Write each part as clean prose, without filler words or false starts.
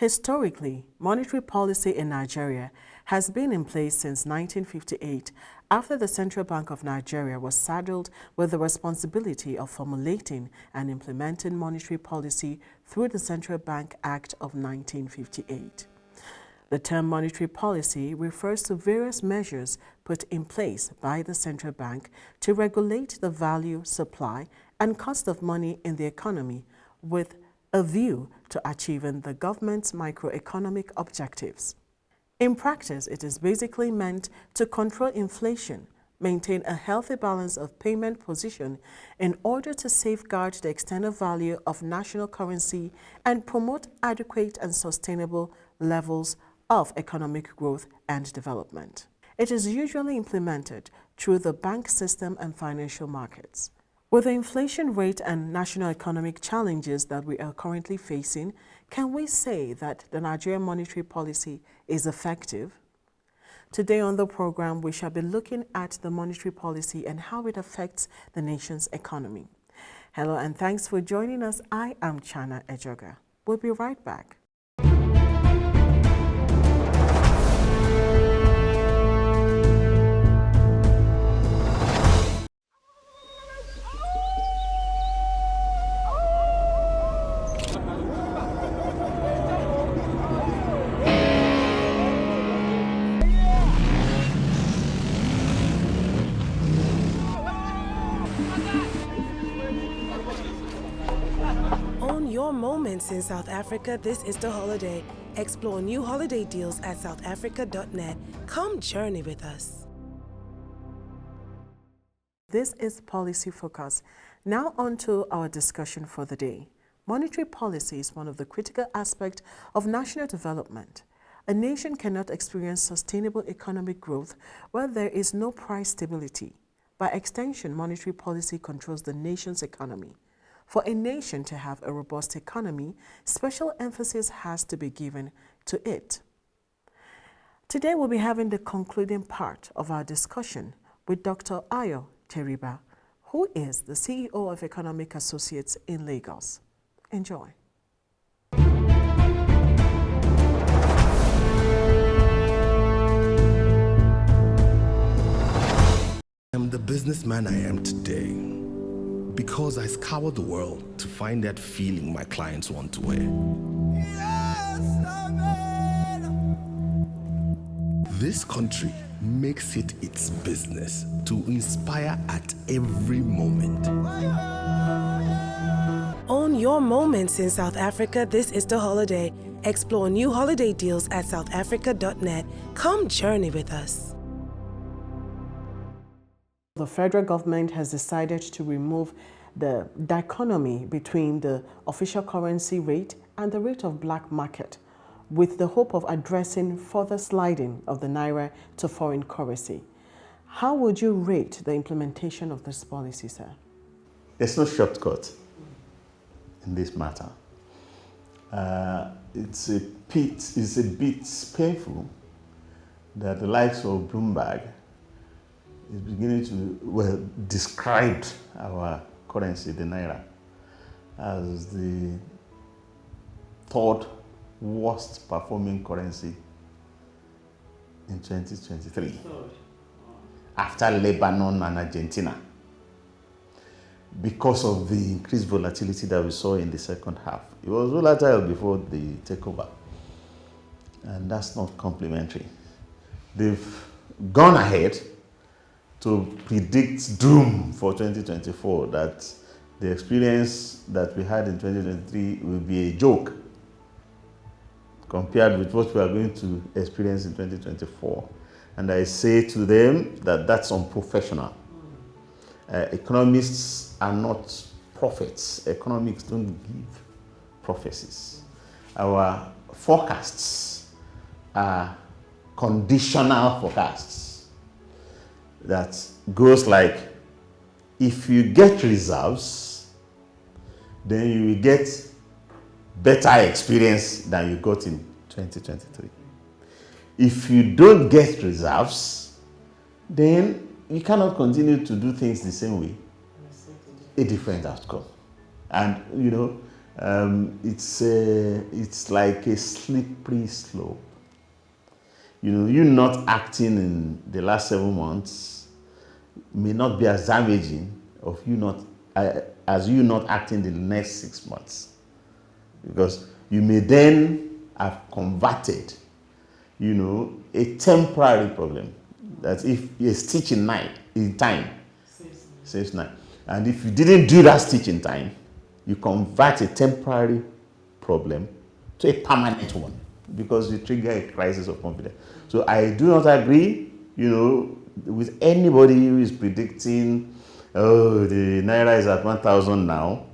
Historically, monetary policy in Nigeria has been in place since 1958 after the Central Bank of Nigeria was saddled with the responsibility of formulating and implementing monetary policy through the Central Bank Act of 1958. The term monetary policy refers to various measures put in place by the central bank to regulate the value, supply, and cost of money in the economy with a view to achieving the government's microeconomic objectives. In practice, it is basically meant to control inflation, maintain a healthy balance of payment position in order to safeguard the external value of national currency and promote adequate and sustainable levels of economic growth and development. It is usually implemented through the bank system and financial markets. With the inflation rate and national economic challenges that we are currently facing, can we say that the Nigerian monetary policy is effective? Today on the program, we shall be looking at the monetary policy and how it affects the nation's economy. Hello and thanks for joining us. I am Chana Ejoga. We'll be right back. Own your moments in South Africa this Easter holiday. Explore new holiday deals at southafrica.net. Come journey with us. This is Policy Focus. Now on to our discussion for the day. Monetary policy is one of the critical aspects of national development. A nation cannot experience sustainable economic growth where there is no price stability. By extension, monetary policy controls the nation's economy. For a nation to have a robust economy, special emphasis has to be given to it. Today we'll be having the concluding part of our discussion with Dr. Ayo Teriba, who is the CEO of Economic Associates in Lagos. Enjoy. I'm the businessman I am today because I scoured the world to find that feeling my clients want to wear. Yes, amen. This country makes it its business to inspire at every moment. Own your moments in South Africa this Easter holiday. Explore new holiday deals at southafrica.net. Come journey with us. The federal government has decided to remove the dichotomy between the official currency rate and the rate of black market, with the hope of addressing further sliding of the naira to foreign currency. How would you rate the implementation of this policy, sir? There's no shortcut in this matter. It's a bit painful that the likes of Bloomberg is beginning to, describe our currency, the naira, as the third worst performing currency in 2023, after Lebanon and Argentina, because of the increased volatility that we saw in the second half. It was volatile before the takeover, and that's not complimentary. They've gone ahead to predict doom for 2024, that the experience that we had in 2023 will be a joke compared with what we are going to experience in 2024. And I say to them that that's unprofessional. Economists are not prophets. Economics don't give prophecies. Our forecasts are conditional forecasts that goes like, if you get reserves, then you will get better experience than you got in 2023. If you don't get reserves, then you cannot continue to do things the same way. A different outcome. And It's like a slippery slope. You know, you not acting in the last 7 months may not be as damaging of you not as you not acting the next 6 months, because you may then have converted, you know, a temporary problem that if you stitch in time saves 9, and if you didn't do that stitch in time, you convert a temporary problem to a permanent one because you trigger a crisis of confidence. So I do not agree, you know, with anybody who is predicting, oh, the naira is at 1,000 now.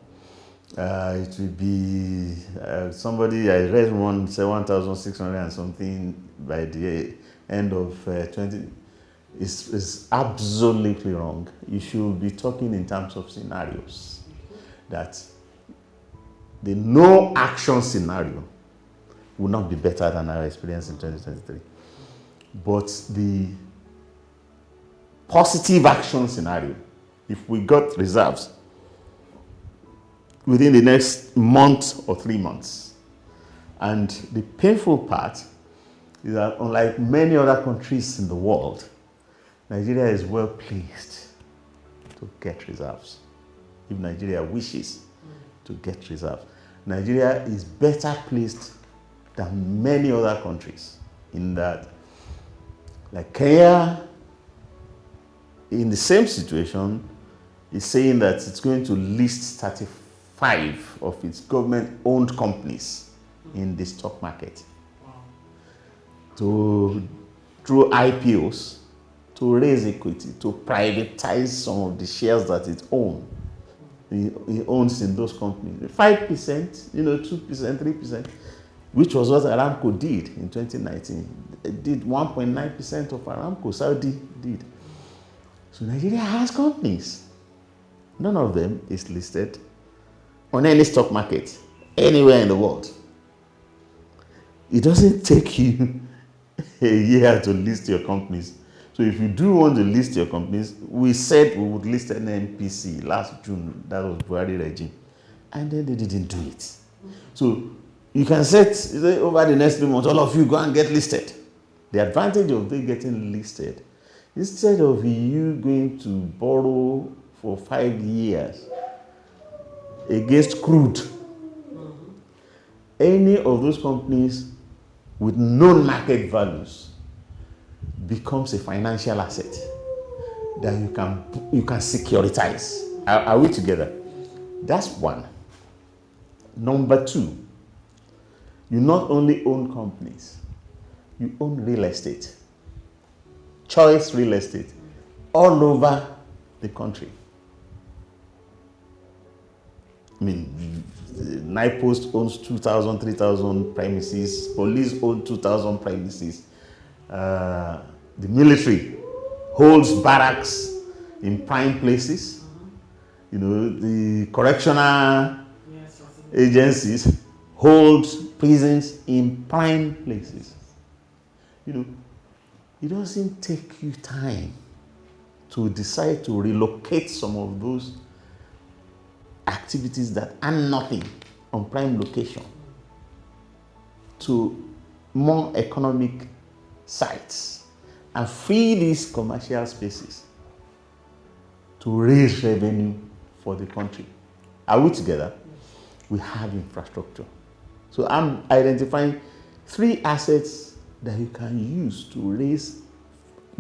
It will be somebody, I read one say 1,600 and something by the end of 20. Is absolutely wrong. You should be talking in terms of scenarios. That the no action scenario will not be better than our experience in 2023. But the positive action scenario, if we got reserves within the next month or 3 months, and the painful part is that unlike many other countries in the world, Nigeria is well placed to get reserves. If Nigeria wishes to get reserves, Nigeria is better placed than many other countries in that, like Kenya, in the same situation, is saying that it's going to list 35 of its government-owned companies in the stock market through IPOs, to raise equity, to privatize some of the shares that it owns. It owns in those companies. 5%, 2%, 3%, which was what Aramco did in 2019. It did 1.9% of Aramco, Saudi did. So Nigeria has companies. None of them is listed on any stock market anywhere in the world. It doesn't take you a year to list your companies. So if you do want to list your companies, we said we would list NIPSS last June. That was Buhari regime. And then they didn't do it. So you can set over the next 3 months, all of you go and get listed. The advantage of them getting listed, instead of you going to borrow for 5 years against crude, any of those companies with known market values becomes a financial asset that you can securitize. Are we together? That's one. Number two, you not only own companies, you own real estate, choice real estate, all over the country. I mean, NIPSS owns 2,000, 3,000 premises, police own 2,000 premises. The military holds barracks in prime places. The correctional agencies hold prisons in prime places. It doesn't take you time to decide to relocate some of those activities that are nothing on prime location to more economic sites and free these commercial spaces to raise revenue for the country. Are we together? We have infrastructure. So I'm identifying 3 assets that you can use to raise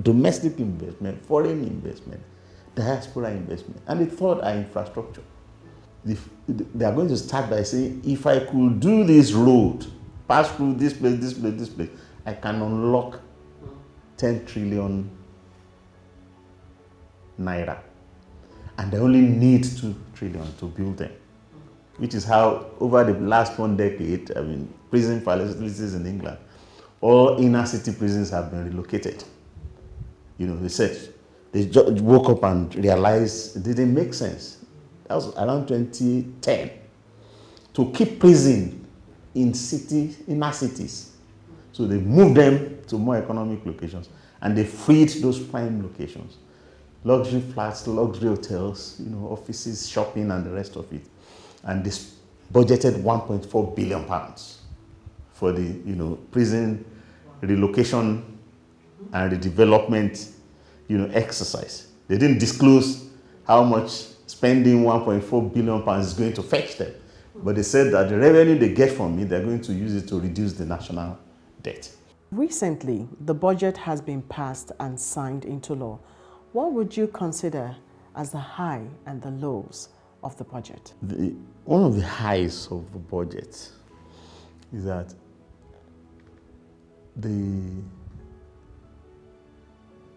domestic investment, foreign investment, diaspora investment. And the third are infrastructure. They are going to start by saying, if I could do this road, pass through this place, this place, this place, I can unlock 10 trillion naira. And they only need 2 trillion to build them. Which is how, over the last 1 decade, prison facilities in England, all inner city prisons have been relocated. They said, they woke up and realized it didn't make sense. That was around 2010. To keep prison in inner cities. So they moved them to more economic locations and they freed those prime locations. Luxury flats, luxury hotels, offices, shopping and the rest of it. And they budgeted 1.4 billion pounds for the prison relocation and redevelopment exercise. They didn't disclose how much spending 1.4 billion pounds is going to fetch them, but they said that the revenue they get from it, they're going to use it to reduce the national debt. Recently, the budget has been passed and signed into law. What would you consider as the high and the lows of the budget? One of the highs of the budget is that the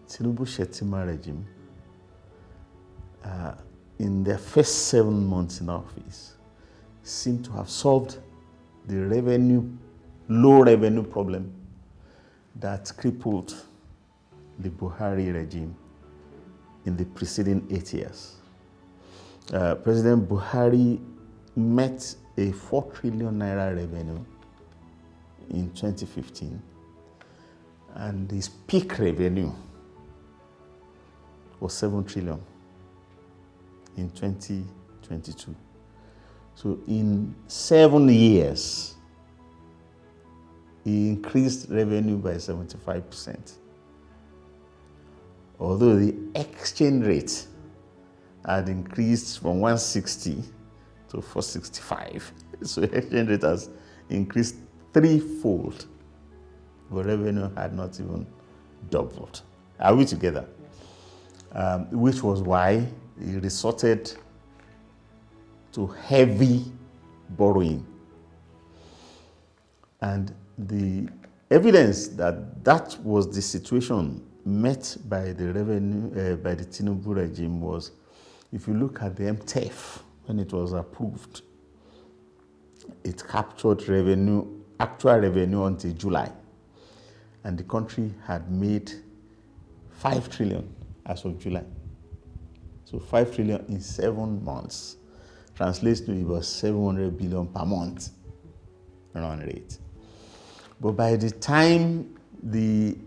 Tinubu-Shettima regime, in their first 7 months in office, seem to have solved the low revenue problem that crippled the Buhari regime in the preceding 8 years. President Buhari met a 4 trillion naira revenue in 2015, and his peak revenue was 7 trillion in 2022. So in 7 years, he increased revenue by 75%. Although the exchange rate had increased from 160 to 465. So the exchange rate has increased threefold, but revenue had not even doubled. Are we together? Which was why he resorted to heavy borrowing. And the evidence that that was the situation met by the by the Tinubu regime was, if you look at the MTF, when it was approved, it captured revenue, actual revenue until July. And the country had made 5 trillion as of July. So 5 trillion in 7 months translates to about 700 billion per month run rate. But by the time the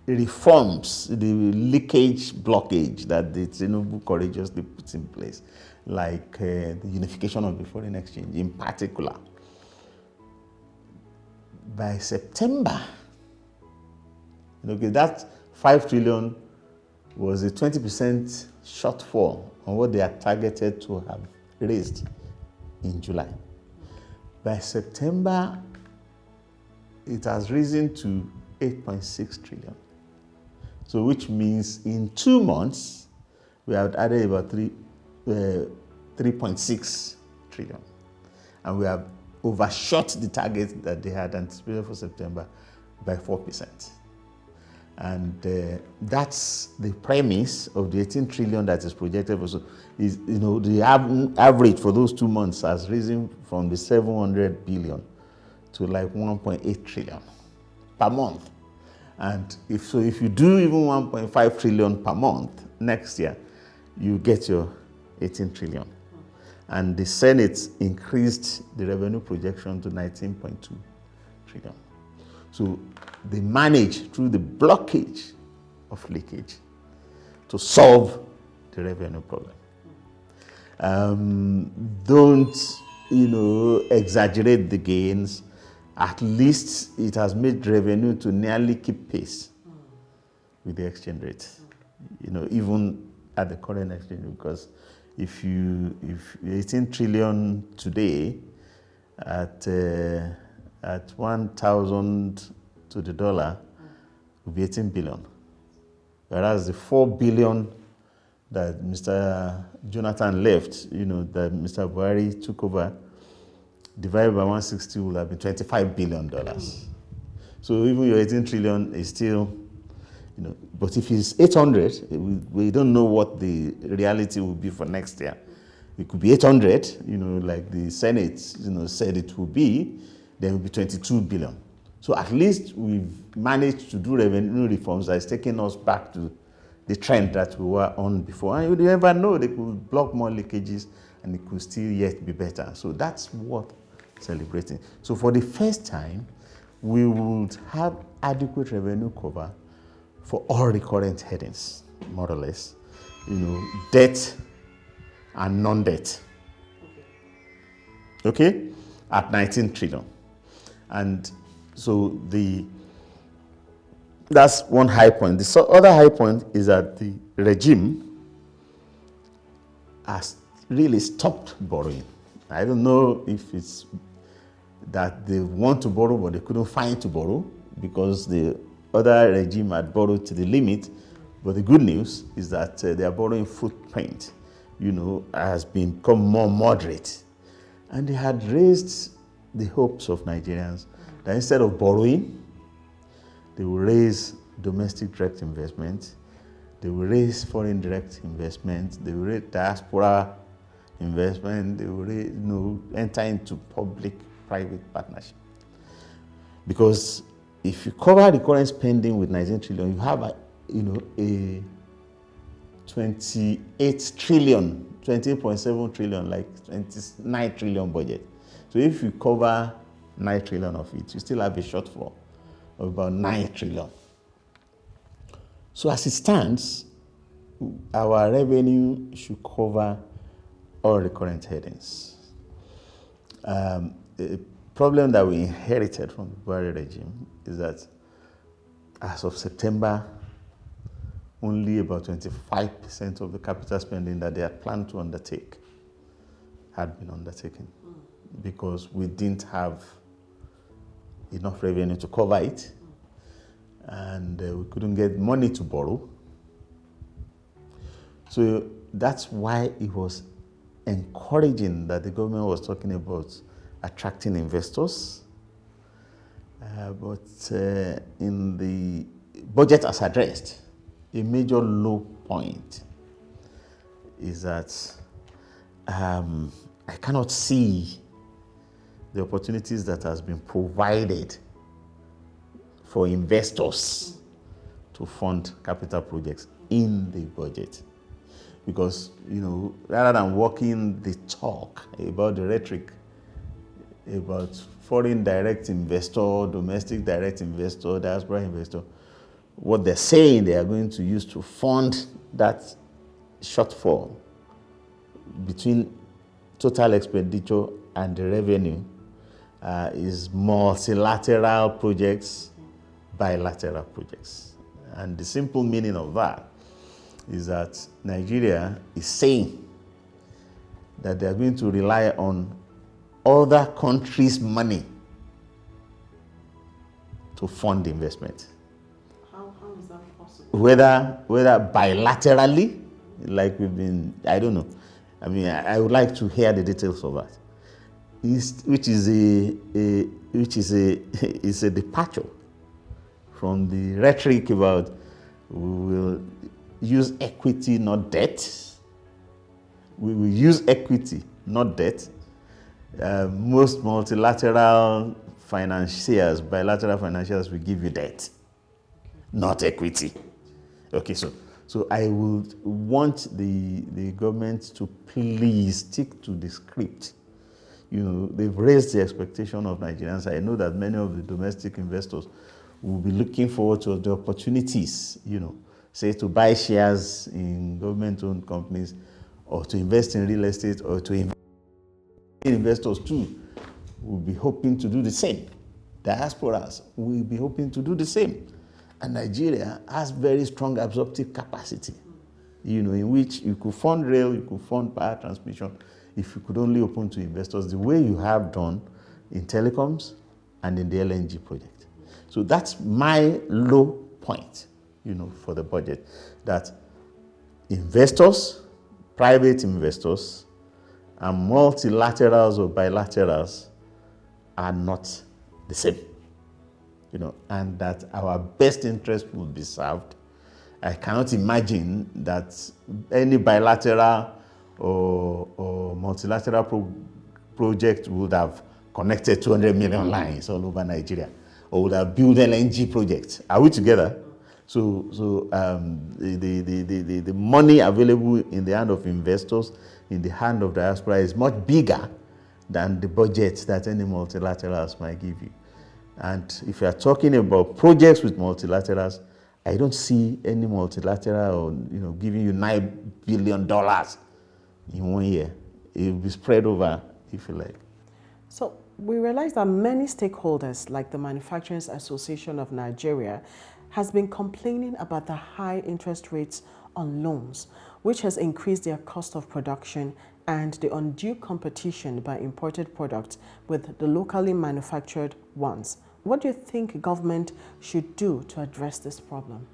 reforms, the leakage blockage that the Tinubu courageously put in place, like the unification of the foreign exchange in particular, by September, that 5 trillion was a 20% shortfall on what they had targeted to have raised in July. By September, it has risen to 8.6 trillion. So which means in 2 months, we have added about 3.6 trillion. And we have overshot the target that they had anticipated for September by 4%. And that's the premise of the 18 trillion that is projected. Also, is, the average for those 2 months has risen from the 700 billion to like 1.8 trillion per month. And if you do even 1.5 trillion per month next year, you get your 18 trillion. And the Senate increased the revenue projection to 19.2 trillion. So they managed, through the blockage of leakage, to solve the revenue problem. Don't, exaggerate the gains. At least it has made revenue to nearly keep pace with the exchange rate, even at the current exchange rate, because if 18 trillion today at 1,000 to the dollar would be 18 billion. Whereas the 4 billion that Mr. Jonathan left, that Mr. Buhari took over, divided by 160 would have been $25 billion. So even your 18 trillion is still, but if it's 800, we don't know what the reality will be for next year. It could be 800, like the Senate, said it will be, then it will be 22 billion. So at least we've managed to do revenue reforms that is taking us back to the trend that we were on before. And you never know, they could block more leakages and it could still yet be better. So that's what celebrating. So for the first time, we would have adequate revenue cover for all recurrent headings, more or less, debt and non-debt. okay, at 19 trillion. And so that's one high point. The other high point is that the regime has really stopped borrowing. I don't know if it's that they want to borrow, but they couldn't find to borrow because the other regime had borrowed to the limit. But the good news is that their borrowing footprint, has become more moderate. And they had raised the hopes of Nigerians that instead of borrowing, they will raise domestic direct investment, they will raise foreign direct investment, they will raise diaspora investment, they will enter into public-private partnership. Because if you cover the current spending with 19 trillion, you have a 28.7 trillion, like 29 trillion budget. So if you cover 9 trillion of it, you still have a shortfall of about 9 trillion. So as it stands, our revenue should cover all the current headings. The problem that we inherited from the Buhari regime is that as of September, only about 25% of the capital spending that they had planned to undertake had been undertaken because we didn't have enough revenue to cover it, and we couldn't get money to borrow. So that's why it was encouraging that the government was talking about attracting investors. But in the budget as addressed, a major low point is that I cannot see the opportunities that has been provided for investors to fund capital projects in the budget. Because, rather than walking the talk about the rhetoric about foreign direct investor, domestic direct investor, diaspora investor, what they're saying they are going to use to fund that shortfall between total expenditure and the revenue is multilateral projects, bilateral projects. And the simple meaning of that is that Nigeria is saying that they are going to rely on other countries' money to fund investment. How is that possible? Whether bilaterally, like we've been, I don't know. I mean, I would like to hear the details of that. Which is a departure from the rhetoric about we will use equity, not debt. We will use equity, not debt. Most multilateral financiers, bilateral financiers will give you debt, not equity. Okay, so I would want the government to please stick to the script. They've raised the expectation of Nigerians. I know that many of the domestic investors will be looking forward to the opportunities, say to buy shares in government-owned companies or to invest in real estate or to invest. Investors too will be hoping to do the same. Diasporas will be hoping to do the same. And Nigeria has very strong absorptive capacity, in which you could fund rail, you could fund power transmission, if you could only open to investors the way you have done in telecoms and in the LNG project. So that's my low point, for the budget, that investors, private investors, and multilaterals or bilaterals are not the same, and that our best interest will be served. I cannot imagine that any bilateral or multilateral project would have connected 200 million lines all over Nigeria or would have built LNG projects. Are we together? So the money available in the hand of investors, in the hand of diaspora, is much bigger than the budget that any multilaterals might give you. And if you are talking about projects with multilaterals, I don't see any multilateral giving you $9 billion in 1 year. It will be spread over, if you like. So we realize that many stakeholders, like the Manufacturers Association of Nigeria, has been complaining about the high interest rates on loans, which has increased their cost of production and the undue competition by imported products with the locally manufactured ones. What do you think government should do to address this problem?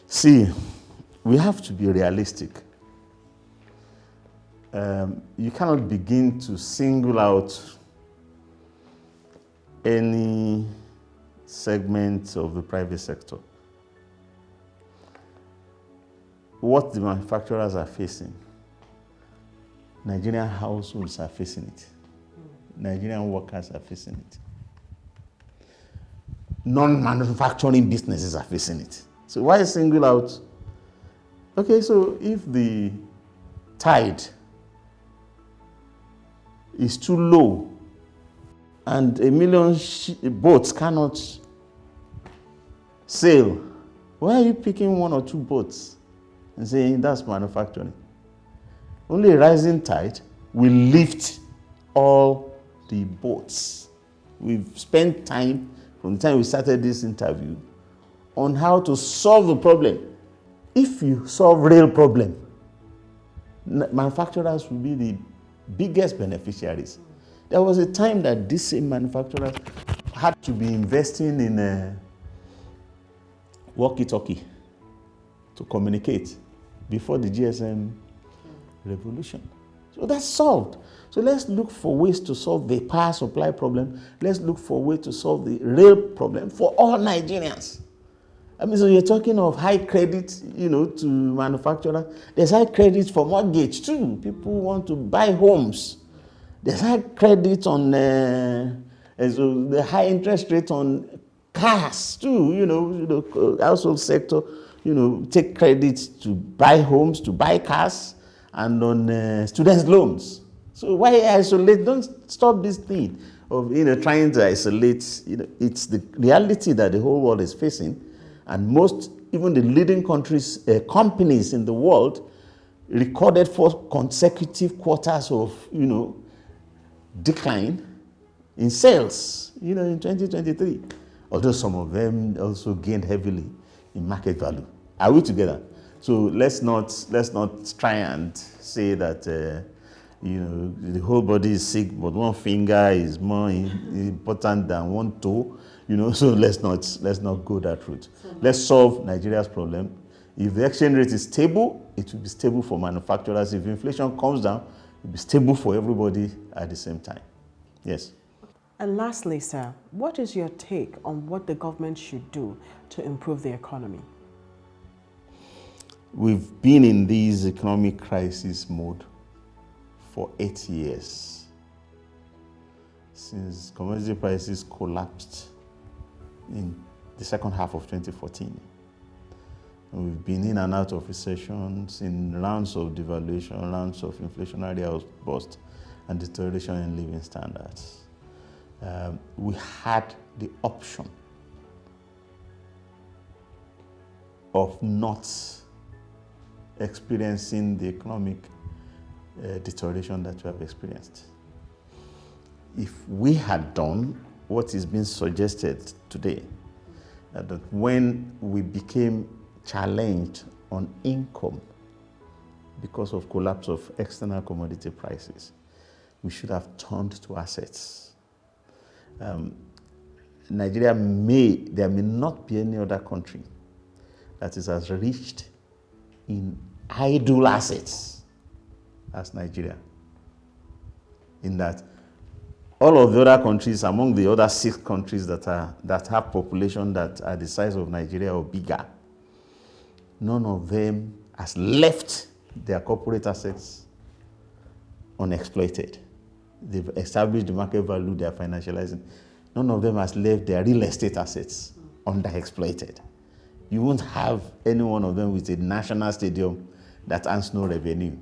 See, we have to be realistic. You cannot begin to single out any segment of the private sector. What the manufacturers are facing, Nigerian households are facing it. Nigerian workers are facing it. Non-manufacturing businesses are facing it. So why single out? Okay, so if the tide is too low and 1 million boats cannot sail, why are you picking 1 or 2 boats and saying that's manufacturing? Only a rising tide will lift all the boats. We've spent time from the time we started this interview on how to solve the problem. If you solve real problem, manufacturers will be the biggest beneficiaries. There was a time that these same manufacturers had to be investing in a walkie-talkie to communicate before the GSM revolution. So that's solved. So let's look for ways to solve the power supply problem. Let's look for ways to solve the real problem for all Nigerians. I mean, so you're talking of high credit, to manufacturers. There's high credit for mortgage too. People want to buy homes. There's high credit on so the high interest rate on cars too. Household sector, take credit to buy homes, to buy cars, and on students' loans. So why isolate? Don't stop this thing of trying to isolate. It's the reality that the whole world is facing. And most, even the leading countries, companies in the world, recorded 4 consecutive quarters of, decline in sales, in 2023. Although some of them also gained heavily in market value. Are we together? So let's not try and say that, the whole body is sick, but 1 finger is more important than 1 toe. So let's not go that route. Let's solve Nigeria's problem. If the exchange rate is stable, it will be stable for manufacturers. If inflation comes down, it will be stable for everybody at the same time. Yes. And lastly, sir, what is your take on what the government should do to improve the economy? We've been in this economic crisis mode for 8 years, since commodity prices collapsed in the second half of 2014. And we've been in and out of recessions, in rounds of devaluation, rounds of inflationary outburst, and deterioration in living standards. We had the option of not experiencing the economic deterioration that we have experienced. If we had done what is being suggested today, that when we became challenged on income because of collapse of external commodity prices, we should have turned to assets. Nigeria there may not be any other country that is as rich in idle assets as Nigeria. In that all of the other countries, among the other 6 countries that have population that are the size of Nigeria or bigger, none of them has left their corporate assets unexploited. They've established the market value, they are financializing. None of them has left their real estate assets underexploited. You won't have any one of them with a national stadium that earns no revenue,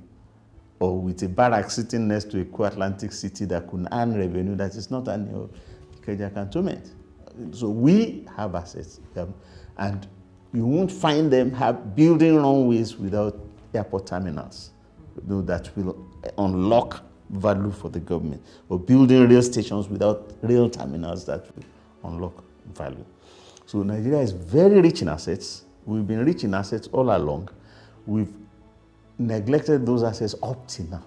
or with a barrack sitting next to a co-Atlantic city that could earn revenue that is not an Ikeja cantonment. So we have assets, and you won't find them building runways without airport terminals that will unlock value for the government, or building rail stations without rail terminals that will unlock value. So Nigeria is very rich in assets. We've been rich in assets all along. We've neglected those assets up till now.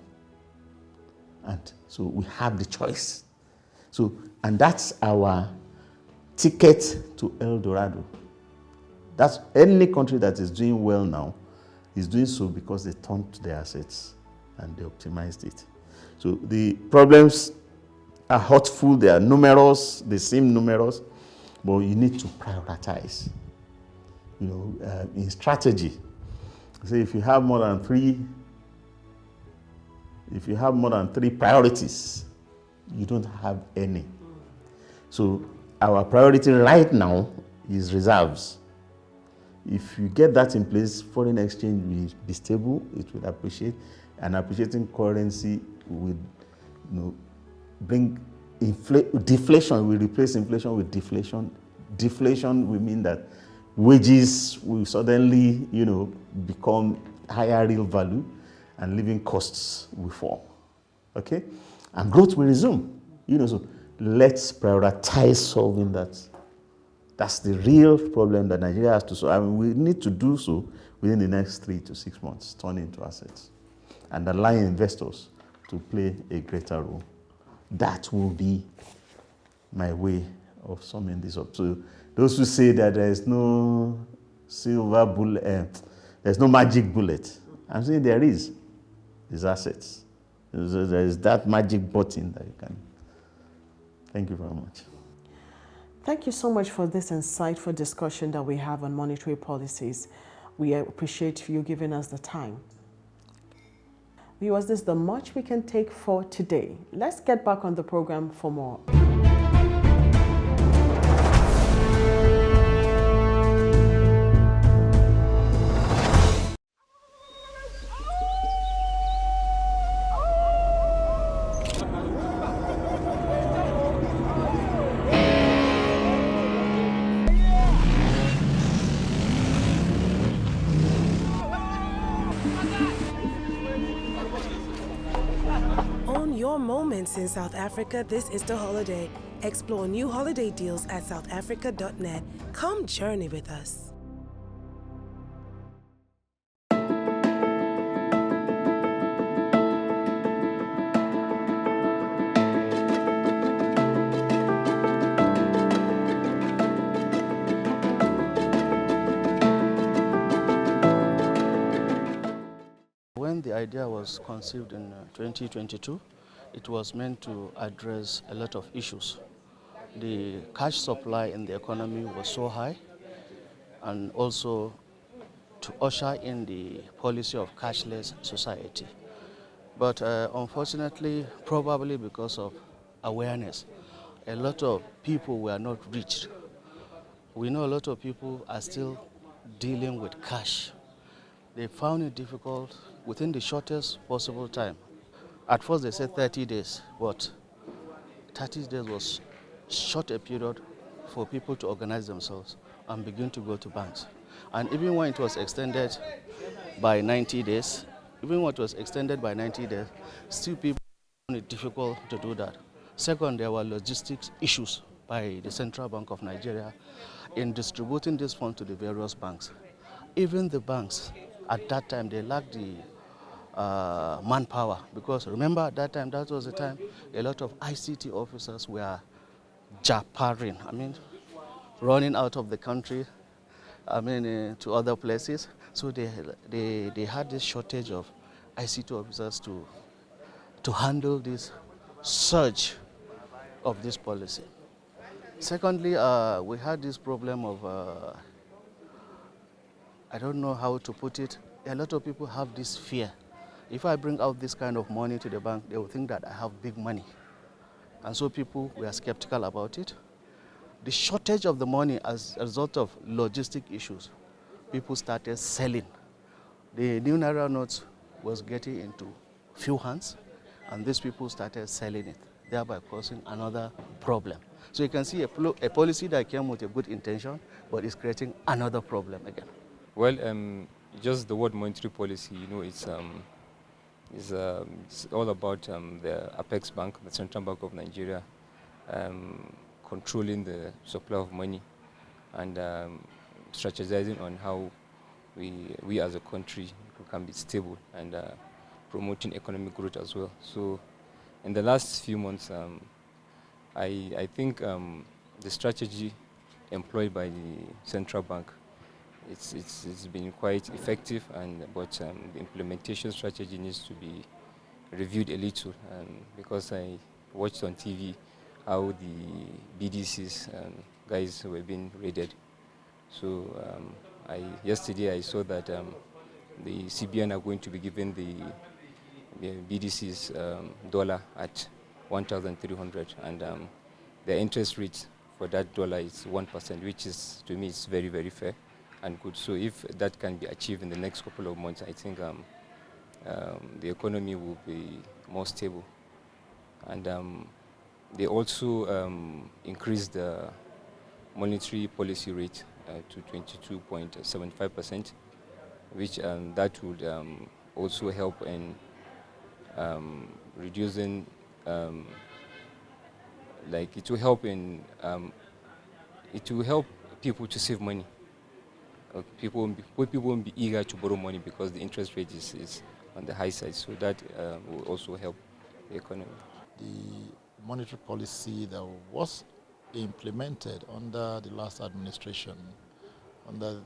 And so we have the choice. So, and that's our ticket to El Dorado. That's any country that is doing well now is doing so because they turned to their assets and they optimized it. So the problems are hurtful, they are numerous, they seem numerous, but you need to prioritize. You know, in strategy, say if you have more than three priorities, you don't have any. So our priority right now is reserves. If you get that in place, foreign exchange will be stable, it will appreciate, and appreciating currency will, bring deflation, will replace inflation with deflation. Deflation will mean that wages will suddenly, become higher real value, and living costs will fall. Okay? And growth will resume. So let's prioritize solving that. That's the real problem that Nigeria has to solve. I mean, we need to do so within the next 3 to 6 months, turn into assets, and allow investors to play a greater role. That will be my way of summing this up. So those who say that there is no silver bullet, there's no magic bullet, I'm saying there is. There's assets. There is that magic button that you can. Thank you very much. Thank you so much for this insightful discussion that we have on monetary policies. We appreciate you giving us the time. Viewers, this is the much we can take for today. Let's get back on the program for more. Moments in South Africa this Easter holiday. Explore new holiday deals at southafrica.net. Come journey with us. When the idea was conceived in 2022, it was meant to address a lot of issues. The cash supply in the economy was so high, and also to usher in the policy of cashless society. But unfortunately, probably because of awareness, a lot of people were not reached. We know a lot of people are still dealing with cash. They found it difficult within the shortest possible time. At first they said 30 days, but 30 days was short a period for people to organize themselves and begin to go to banks. And even when it was extended by 90 days, still people found it difficult to do that. Second, there were logistics issues by the Central Bank of Nigeria in distributing this fund to the various banks. Even the banks, at that time, they lacked the manpower, because remember at that time, that was the time a lot of ICT officers were japaring, running out of the country, to other places. So they had this shortage of ICT officers to handle this surge of this policy. Secondly, we had this problem of, I don't know how to put it, a lot of people have this fear. If I bring out this kind of money to the bank, they will think that I have big money. And so people were skeptical about it. The shortage of the money as a result of logistic issues, people started selling. The new Naira notes was getting into few hands, and these people started selling it, thereby causing another problem. So you can see a policy that came with a good intention, but is creating another problem again. Well, just the word monetary policy, It's all about the Apex Bank, the Central Bank of Nigeria, controlling the supply of money and strategizing on how we as a country can be stable and promoting economic growth as well. So in the last few months, I think the strategy employed by the central bank, it's been quite effective, but the implementation strategy needs to be reviewed a little, because I watched on TV how the BDCs guys were being raided. So yesterday I saw that the CBN are going to be giving the BDC's dollar at 1,300, and the interest rate for that dollar is 1%, which is, to me, is very, very fair and good. So if that can be achieved in the next couple of months, I think the economy will be more stable. And they also increased the monetary policy rate to 22.75%, which that would also help in reducing, like it will help in, it will help people to save money. People won't be eager to borrow money because the interest rate is on the high side. So that will also help the economy. The monetary policy that was implemented under the last administration, under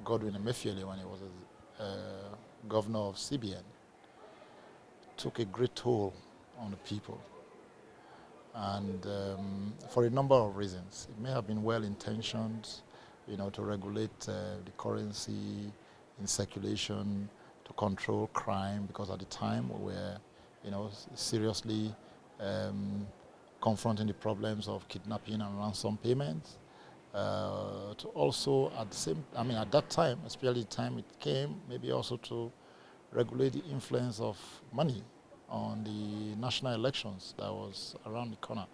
Godwin Emefiele when he was governor of CBN, took a great toll on the people. And for a number of reasons. It may have been well-intentioned, to regulate the currency in circulation, to control crime, because at the time we were, seriously confronting the problems of kidnapping and ransom payments. To also, at that time, especially the time it came, maybe also to regulate the influence of money on the national elections that was around the corner.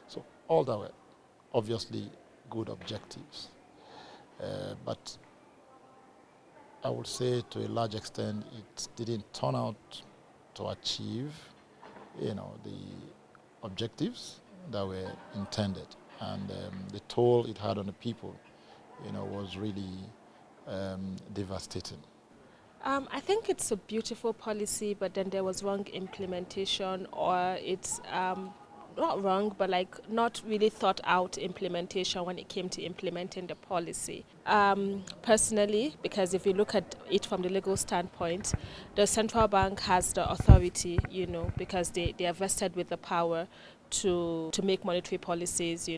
So all that were obviously good objectives. But I would say to a large extent it didn't turn out to achieve, the objectives that were intended. And the toll it had on the people, was really devastating. I think it's a beautiful policy, but then there was wrong implementation, or it's not wrong, but like not really thought out implementation when it came to implementing the policy. Personally, because if you look at it from the legal standpoint, the central bank has the authority, because they are vested with the power to make monetary policies,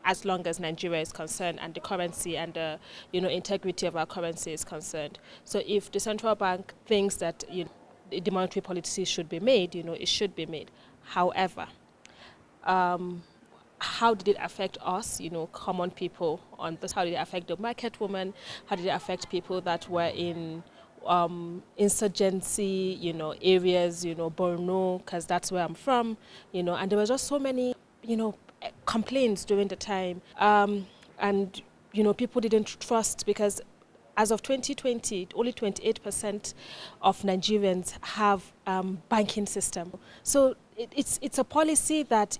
as long as Nigeria is concerned and the currency and the integrity of our currency is concerned. So if the central bank thinks that the monetary policy should be made, it should be made. However, how did it affect us, common people on this? How did it affect the market woman? How did it affect people that were in insurgency, areas, Borno, because that's where I'm from, and there were just so many, complaints during the time, and people didn't trust, because as of 2020 only 28% of Nigerians have banking system. So it's a policy that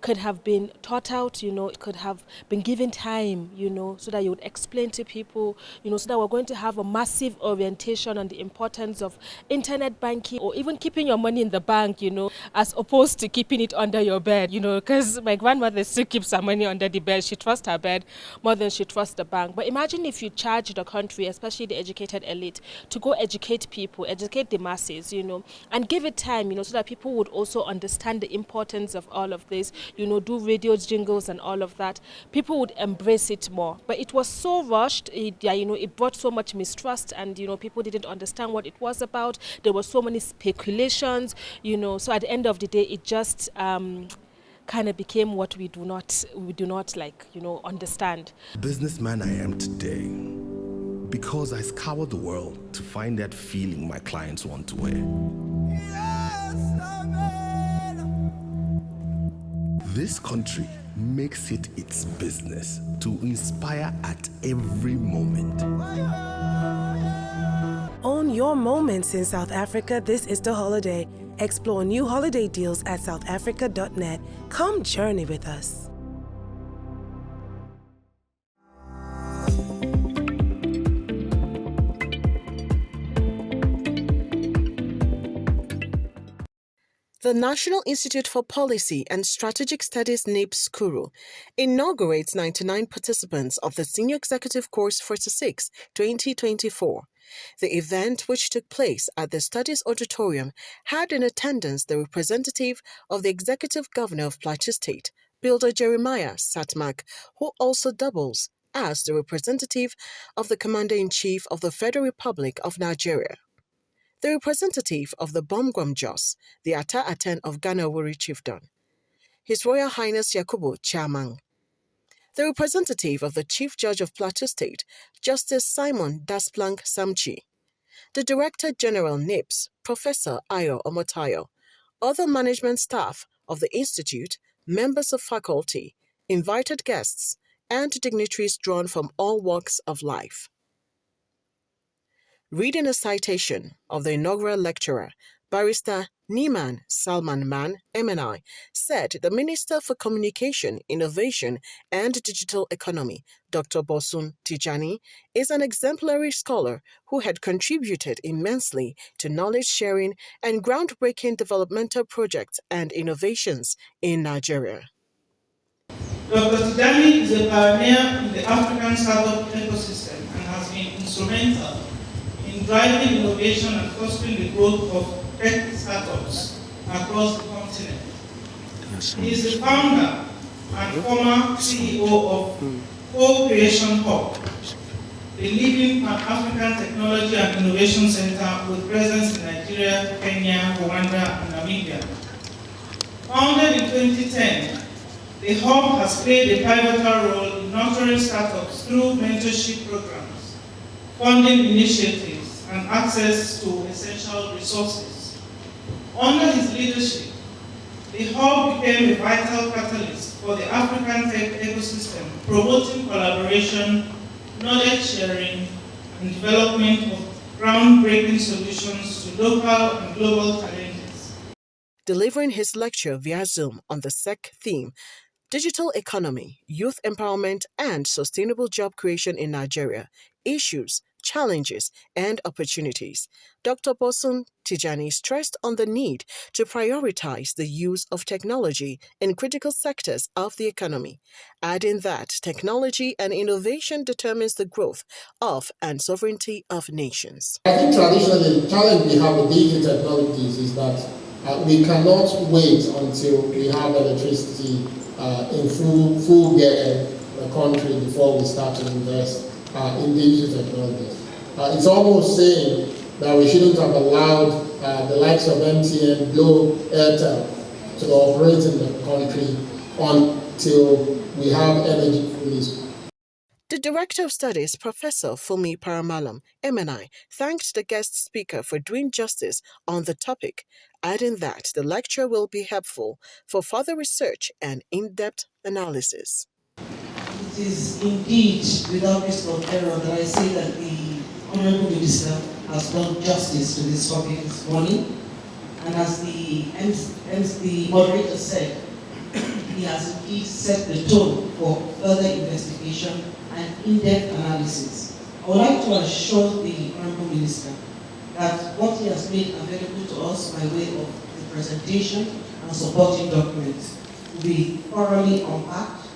could have been thought out, it could have been given time, so that you would explain to people, so that we're going to have a massive orientation on the importance of internet banking, or even keeping your money in the bank, as opposed to keeping it under your bed, because my grandmother still keeps her money under the bed. She trusts her bed more than she trusts the bank. But imagine if you charge the country, especially the educated elite, to go educate people, educate the masses, and give it time, so that people would also understand the importance of all of this, do radio jingles and all of that. People would embrace it more. But it was so rushed, it brought so much mistrust, and, people didn't understand what it was about. There were so many speculations, so at the end of the day, it just kind of became what we do not understand. Businessman I am today because I scoured the world to find that feeling my clients want to wear. This country makes it its business to inspire at every moment. Own your moments in South Africa this Easter holiday. Explore new holiday deals at southafrica.net. Come journey with us. The National Institute for Policy and Strategic Studies NIPSS Kuru inaugurates 99 participants of the Senior Executive Course 46 2024. The event, which took place at the Studies Auditorium, had in attendance the representative of the Executive Governor of Plateau State, Builder Jeremiah Satmak, who also doubles as the representative of the Commander-in-Chief of the Federal Republic of Nigeria, the representative of the Bomgwam Jos, the Ata Aten of Ghana Wuri Chiefdom, His Royal Highness Yakubu Chamang, the representative of the Chief Judge of Plateau State, Justice Simon Dasplank Samchi, the Director General NIPSS, Professor Ayo Omotayo, other management staff of the Institute, members of faculty, invited guests, and dignitaries drawn from all walks of life. Reading a citation of the inaugural lecturer, Barrister Niman Salman Man, MNI, said the Minister for Communication, Innovation and Digital Economy, Dr. Bosun Tijani, is an exemplary scholar who had contributed immensely to knowledge sharing and groundbreaking developmental projects and innovations in Nigeria. Dr. Tijani is a pioneer in the African startup ecosystem and has been instrumental in driving innovation and fostering the growth of tech startups across the continent. He is the founder and former CEO of Co-Creation Hub, the leading Pan-African Technology and Innovation Center with presence in Nigeria, Kenya, Rwanda, and Namibia. Founded in 2010, the Hub has played a pivotal role in nurturing startups through mentorship programs, funding initiatives, and access to essential resources. Under his leadership, the Hub became a vital catalyst for the African tech ecosystem, promoting collaboration, knowledge sharing, and development of groundbreaking solutions to local and global challenges. Delivering his lecture via Zoom on the SEC theme, Digital Economy, Youth Empowerment and Sustainable Job Creation in Nigeria, Issues, Challenges and Opportunities, Dr. Bosun Tijani stressed on the need to prioritize the use of technology in critical sectors of the economy, adding that technology and innovation determines the growth of and sovereignty of nations. I think traditionally the challenge we have with digital technologies is that we cannot wait until we have electricity in full gear in the country before we start to invest in digital technologies. It's almost saying that we shouldn't have allowed the likes of MTN, Glo, Airtel to operate in the country until we have energy fully. The Director of Studies, Professor Fumi Paramalam, MNI, thanked the guest speaker for doing justice on the topic, adding that the lecture will be helpful for further research and in-depth analysis. It is indeed without risk of error that I say that the Honourable Minister has done justice to this topic this morning, and as the moderator said, he has indeed set the tone for further investigation and in-depth analysis. I would like to assure the Honourable Minister that what he has made available to us by way of the presentation and supporting documents will be thoroughly unpacked,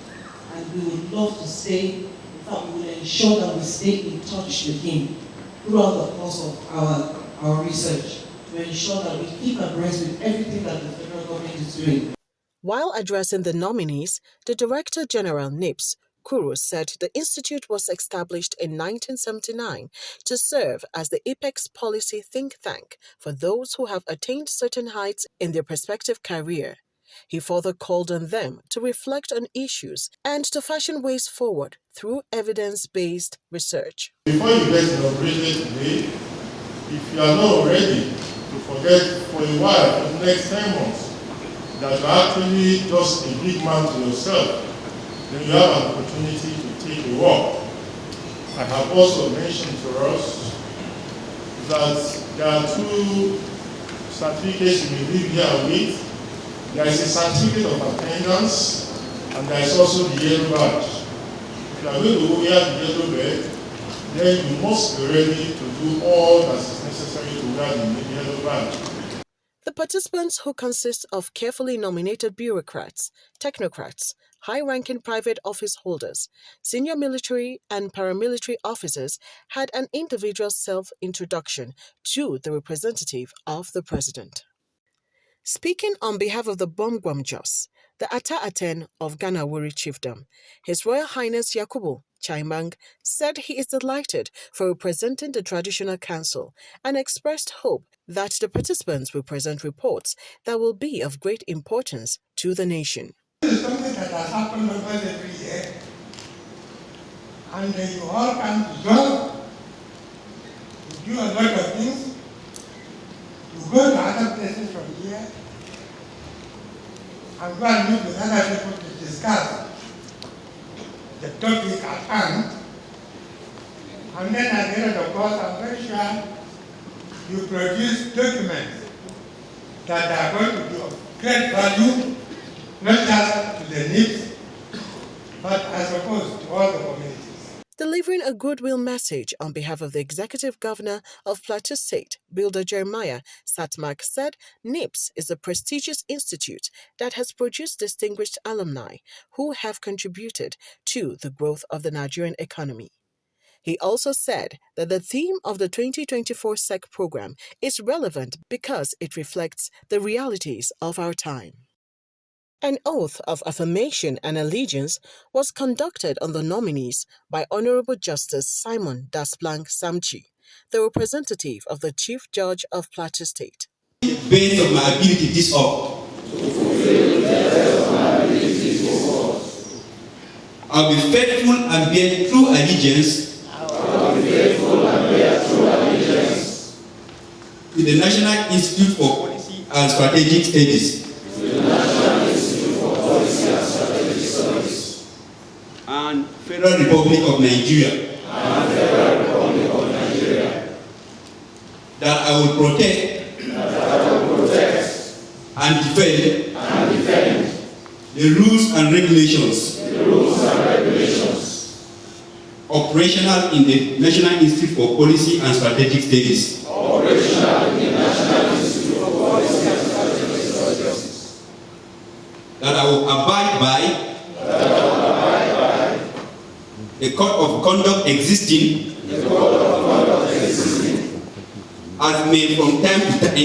and we would love to stay, in fact we will ensure that we stay in touch with him throughout the course of our research to ensure that we keep abreast with everything that the federal government is doing. While addressing the nominees, the Director General NIPSS Kuru said the institute was established in 1979 to serve as the apex policy think tank for those who have attained certain heights in their prospective career. He further called on them to reflect on issues and to fashion ways forward through evidence-based research. Before you get inaugurated today, if you are not ready to forget for a while, for the next 10 months, that you're actually just a big man to yourself, then you have an opportunity to take a walk. I have also mentioned to us that there are two certificates you will leave here with. There is a certificate of attendance, and there is also the yellow badge. If you are going to wear the yellow badge, then you must be ready to do all that is necessary to wear the yellow badge. The participants, who consist of carefully nominated bureaucrats, technocrats, high-ranking private office holders, senior military and paramilitary officers, had an individual self-introduction to the representative of the president. Speaking on behalf of the Bomgwam Jos, the Ata Aten of Ganawuri Chiefdom, His Royal Highness Yakubu Chaimang said he is delighted for representing the Traditional Council and expressed hope that the participants will present reports that will be of great importance to the nation. This is something that has happened almost every year, and you all come to join, you do a lot of things, you go to other places from here, and go and meet with other people to discuss the topic at hand. And then at the end of the course, I'm very sure you produce documents that are going to be of great value, not just to the NIPSS, but I suppose to all the communities. Delivering a goodwill message on behalf of the Executive Governor of Plateau State, Builder Jeremiah Satmak, said NIPSS is a prestigious institute that has produced distinguished alumni who have contributed to the growth of the Nigerian economy. He also said that the theme of the 2024 SEC program is relevant because it reflects the realities of our time. An oath of affirmation and allegiance was conducted on the nominees by Honorable Justice Simon Dasblanc Samchi, the representative of the Chief Judge of Plateau State. To the best of my ability this oath. I'll be faithful and bear true allegiance to the National Institute for Policy and Strategic Studies and Federal Republic of Nigeria, that I will protect and defend the rules and regulations operational in the National Institute for Policy and Strategic Studies, that I will abide by a code of conduct existing as may from time to time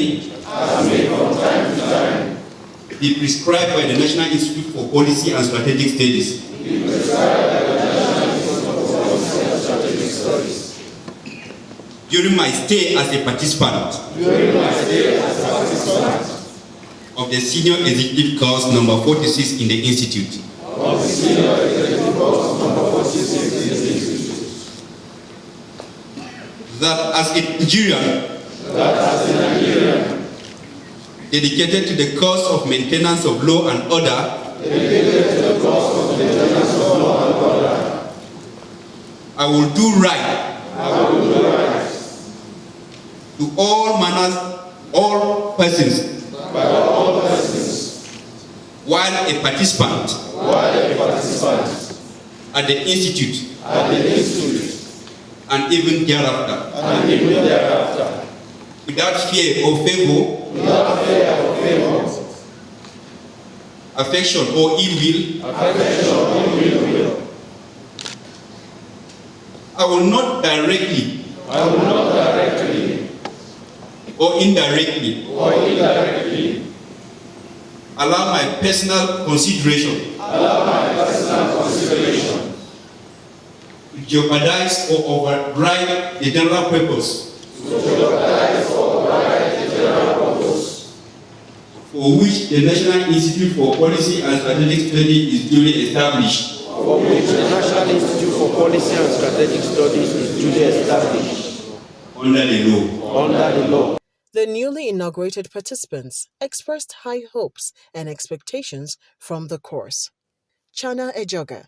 be prescribed by the National Institute for Policy and Strategic Studies. During my stay as a participant of the Senior Executive Course number 46 in the Institute, that as a Nigerian dedicated to the cause of maintenance of law and order, I will do right to all persons, while a participant at the institute, and even thereafter, without fear or favor, affection or ill will, I will not directly or indirectly allow my personal consideration to jeopardize or override the general purpose for which the National Institute for Policy and Strategic Studies is duly established. Under the law. The newly inaugurated participants expressed high hopes and expectations from the course. Chana Ejoga,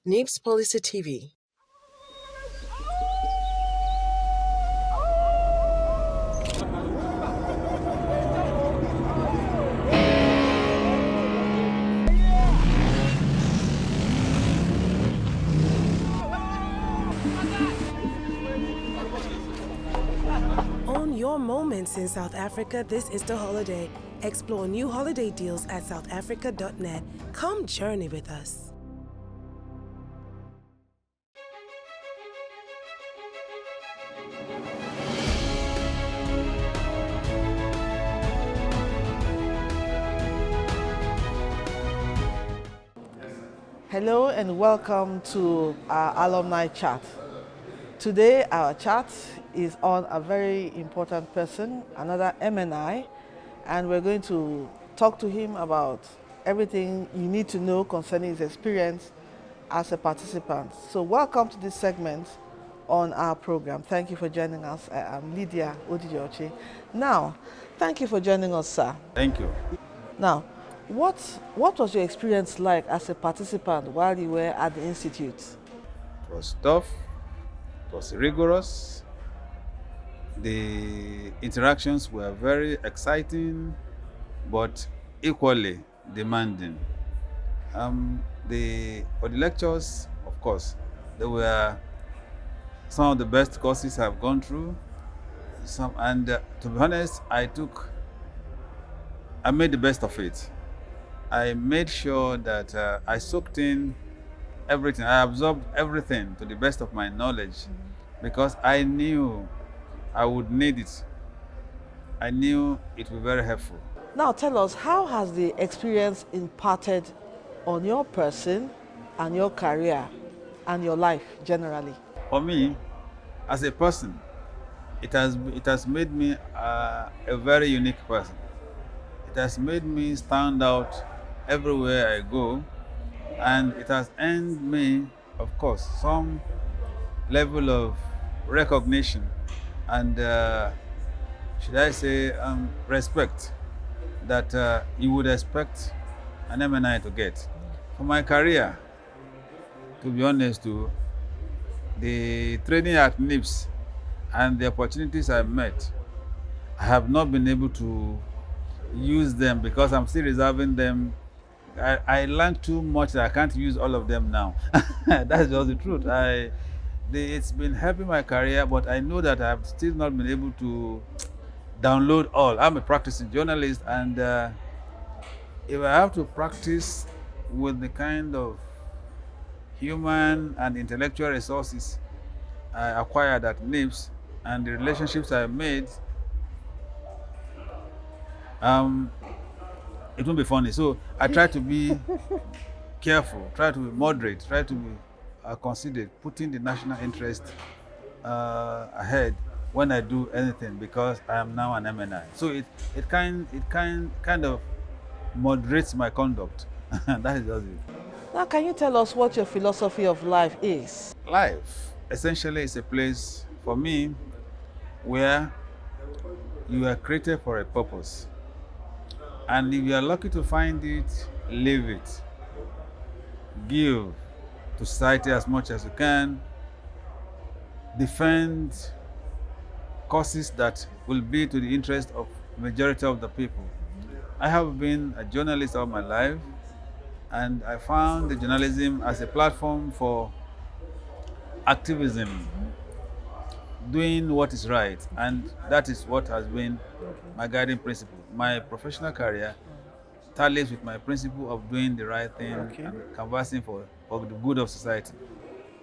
NIPSS Policy TV. your moments in South Africa this Easter holiday. Explore new holiday deals at southafrica.net. Come journey with us. Hello and welcome to our alumni chat. Today our chat is on a very important person, another MNI, and we're going to talk to him about everything you need to know concerning his experience as a participant. So welcome to this segment on our program. Thank you for joining us. I'm Lydia Odijoche. Now, thank you for joining us, sir. Thank you. Now, what was your experience like as a participant while you were at the Institute? It was tough, it was rigorous. The interactions were very exciting, but equally demanding. For the lectures, of course, they were some of the best courses I've gone through. To be honest, I made the best of it. I made sure that I soaked in everything. I absorbed everything to the best of my knowledge because I knew I would need it. I knew it would be very helpful. Now tell us, how has the experience imparted on your person and your career and your life generally? For me, as a person, it has made me a very unique person. It has made me stand out everywhere I go, and it has earned me, of course, some level of recognition and, should I say, respect that you would expect an MNI to get. For my career, to be honest, the training at NIPSS and the opportunities I met, I have not been able to use them because I'm still reserving them. I learned too much that I can't use all of them now. That's just the truth. It's been helping my career, but I know that I've still not been able to download all. I'm a practicing journalist, and if I have to practice with the kind of human and intellectual resources I acquired at NIPSS and the relationships I made, it won't be funny. So I try to be careful, try to be moderate, try to be considered, putting the national interest ahead when I do anything, because I am now an MNI. So it kind of moderates my conduct. That is just it. Now, can you tell us what your philosophy of life is? Life essentially is a place for me where you are created for a purpose. And if you are lucky to find it, live it. Give to society as much as you can. Defend causes that will be to the interest of the majority of the people. I have been a journalist all my life, and I found the journalism as a platform for activism, doing what is right, and that is what has been my guiding principle. My professional career tallies with my principle of doing the right thing and canvassing for the good of society.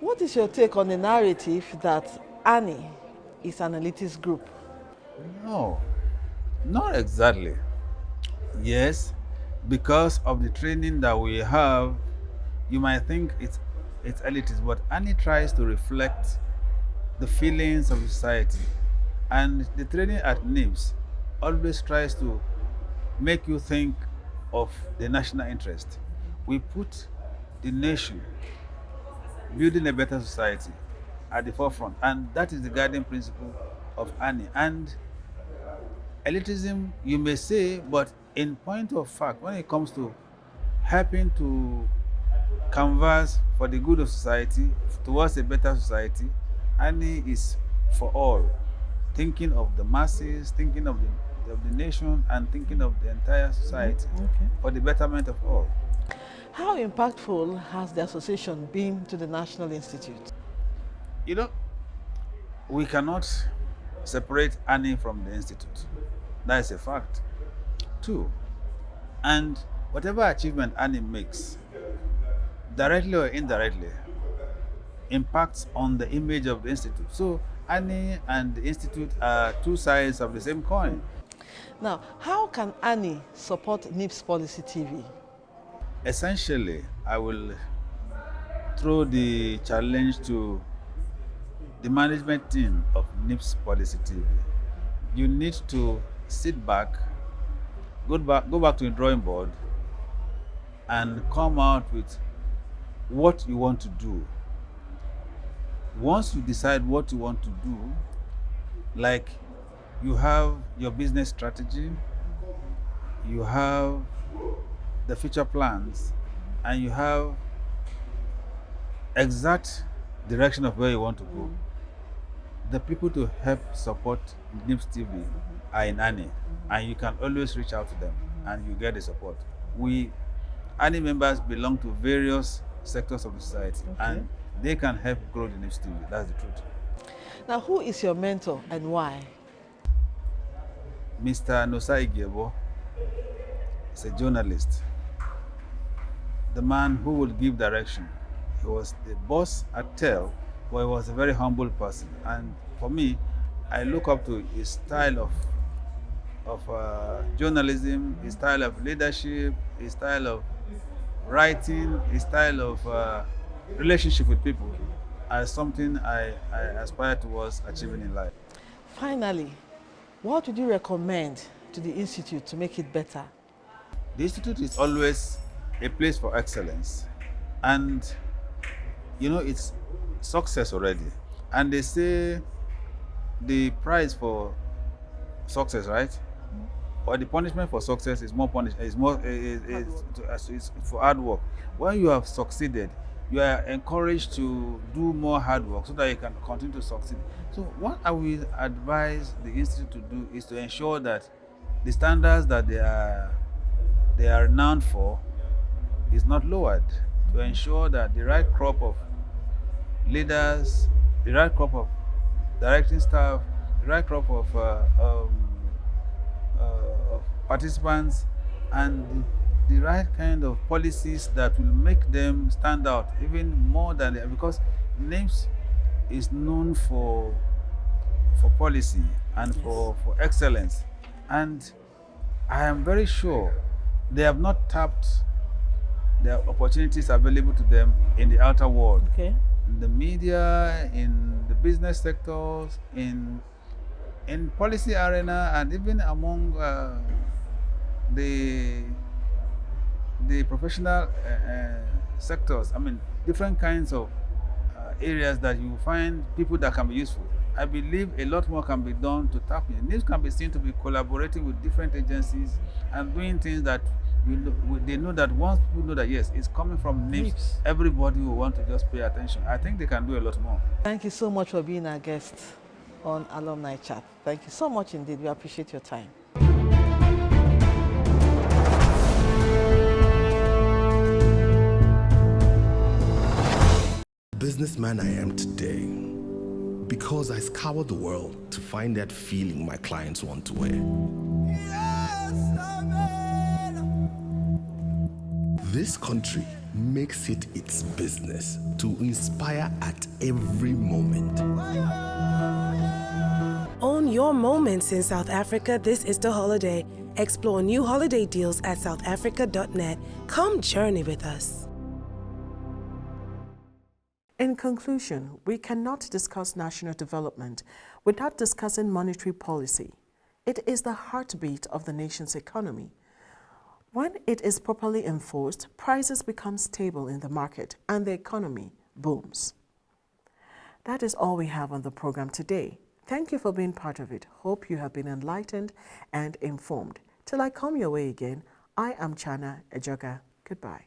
What is your take on the narrative that Annie is an elitist group? No, not exactly. Yes, because of the training that we have, you might think it's elitist, but Annie tries to reflect the feelings of society. And the training at NIPSS always tries to make you think of the national interest. We put the nation, building a better society, at the forefront, and that is the guiding principle of Annie. And elitism, you may say, but in point of fact, when it comes to helping to canvas for the good of society, towards a better society, Annie is for all, thinking of the masses, thinking of the nation, and thinking of the entire society for the betterment of all. How impactful has the association been to the National Institute? You know, we cannot separate Annie from the institute. That is a fact. 2, and whatever achievement Annie makes, directly or indirectly, impacts on the image of the institute. So Annie and the institute are two sides of the same coin. Now, how can Annie support NIPSS Policy TV? Essentially, I will throw the challenge to the management team of NIPSS Policy TV. You need to sit back, go back to the drawing board, and come out with what you want to do. Once you decide what you want to do, like you have your business strategy, you have the future plans, and you have exact direction of where you want to go, the people to help support NIPSS TV are in Annie, and you can always reach out to them and you get the support. We Annie members belong to various sectors of the society, and they can help grow the NIPSS TV. That's the truth. Now, who is your mentor and why? Mr. Nosa Igebo is a journalist, the man who will give direction. He was the boss at TEL, but he was a very humble person. And for me, I look up to his style of journalism, his style of leadership, his style of writing, his style of relationship with people as something I aspire towards achieving in life. Finally, what would you recommend to the Institute to make it better? The Institute is always a place for excellence, and you know, it's success already. And they say the prize for success, right? Or the punishment for success is more is for hard work. When you have succeeded, you are encouraged to do more hard work so that you can continue to succeed. So what I will advise the Institute to do is to ensure that the standards that they are renowned for is not lowered, to ensure that the right crop of leaders, the right crop of directing staff, the right crop of participants, and the right kind of policies that will make them stand out even more than they are, because NIPSS is known for policy and for excellence, and I am very sure they have not tapped the opportunities available to them in the outer world. In the media, in the business sectors, in policy arena, and even among the professional sectors. I mean, different kinds of areas that you find people that can be useful. I believe a lot more can be done to tap in. NIPSS can be seen to be collaborating with different agencies and doing things that they know that once people know that yes, it's coming from NIPSS, everybody will want to just pay attention. I think they can do a lot more. Thank you so much for being our guest on Alumni Chat. Thank you so much indeed. We appreciate your time. Businessman I am today because I scoured the world to find that feeling my clients want to wear. This country makes it its business to inspire at every moment. Own your moments in South Africa. This is the holiday. Explore new holiday deals at southafrica.net. Come journey with us. In conclusion, we cannot discuss national development without discussing monetary policy. It is the heartbeat of the nation's economy. When it is properly enforced, prices become stable in the market and the economy booms. That is all we have on the program today. Thank you for being part of it. Hope you have been enlightened and informed. Till I come your way again, I am Chana Ejoga. Goodbye.